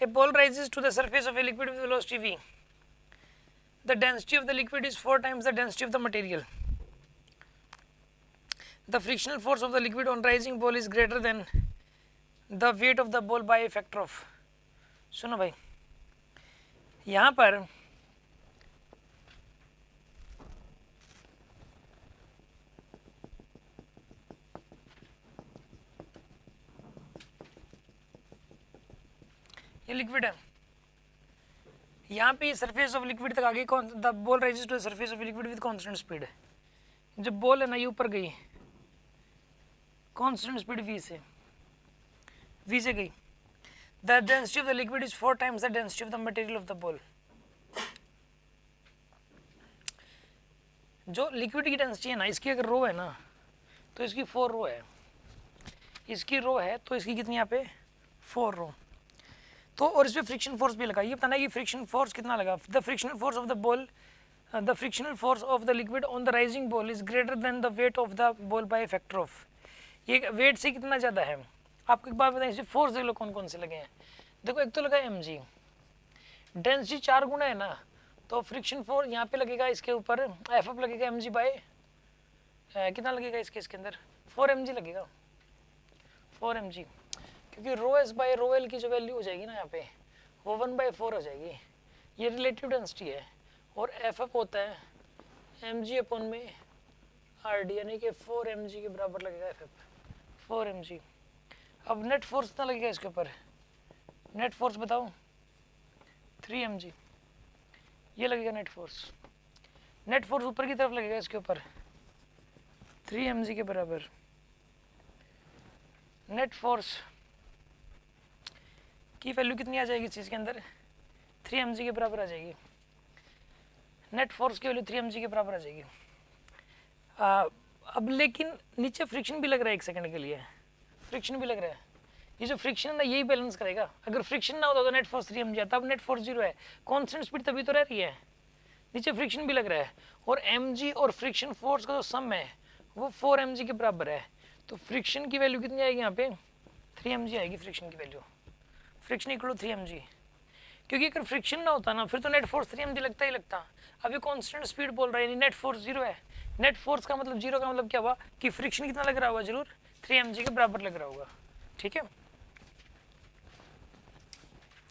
A ball rises to the surface of a liquid with velocity v. The density of the liquid is 4 times the density of the material. The frictional force of the liquid on rising ball is greater than the weight of the ball by a factor of. सुनो भाई, यहाँ पर ये liquid है, यहाँ पे surface of liquid तक आगे कौन the ball rises to the surface of liquid with constant speed. जब बॉल है ना ये ऊपर गई कांस्टेंट स्पीड v से गई, the density of the liquid is 4 times the density of the material of the ball. जो लिक्विड की डेंसिटी है ना, इसकी अगर रो है ना तो इसकी 4 रो है, इसकी रो है तो इसकी कितनी यहाँ पे 4 रो. तो और इस पर फ्रिक्शन फोर्स भी लगा. ये बताना है कि फ्रिक्शन फोर्स कितना लगा. The frictional force of the ball, the frictional force of the liquid on the rising ball is greater than the weight of the ball by factor of. ये wait से कितना ज़्यादा है. आपको एक बात बताएं, इसे फोर्स देख लो कौन कौन से लगे हैं. देखो एक तो लगा mg, डेंसिटी 4 गुना है ना, तो फ्रिक्शन फोर्स यहाँ पे लगेगा इसके ऊपर एफ लगेगा mg बाय कितना लगेगा इसके अंदर 4 mg लगेगा, 4 mg. क्योंकि rho S by rho L की जो वैल्यू हो जाएगी ना यहाँ पे वो 1/4 हो जाएगी. ये रिलेटिव डेंसिटी है और एफ एफ होता है mg अपॉन में आर डी, यानी कि 4 mg के बराबर लगेगा एफ एफ, 4 mg. अब नेट फोर्स कितना लगेगा इसके ऊपर, नेट फोर्स बताओ 3 mg. ये लगेगा नेट फोर्स. नेट फोर्स ऊपर की तरफ लगेगा इसके ऊपर 3 mg के बराबर. नेट फोर्स की वैल्यू कितनी आ जाएगी इस चीज़ के अंदर 3 mg के बराबर आ जाएगी. नेट फोर्स की वैल्यू 3 mg के बराबर आ जाएगी. अब लेकिन नीचे फ्रिक्शन भी लग रहा है, एक सेकंड के लिए फ्रिक्शन भी लग रहा है. ये जो फ्रिक्शन है ना यही बैलेंस करेगा. अगर फ्रिक्शन ना होता तो नेट फोर्स 3 mg आता, अब नेट फोर्स 0 है, कांस्टेंट स्पीड तभी तो रह रही है, नीचे फ्रिक्शन भी लग रहा है और mg और फ्रिक्शन फोर्स का जो सम है वो 4 mg के बराबर है. तो फ्रिक्शन की वैल्यू कितनी आएगी यहाँ पे 3 mg आएगी. फ्रिक्शन की वैल्यू फ्रिक्शन इक्वल 3 mg. क्योंकि अगर फ्रिक्शन ना होता ना फिर तो नेट फोर्स 3 mg लगता ही लगता. अभी कांस्टेंट स्पीड बोल रहा है यानी नेट फोर्स 0 है. नेट फोर्स का मतलब 0 का मतलब क्या हुआ कि फ्रिक्शन कितना लग रहा होगा, जरूर 3 mg के बराबर लग रहा होगा. ठीक है.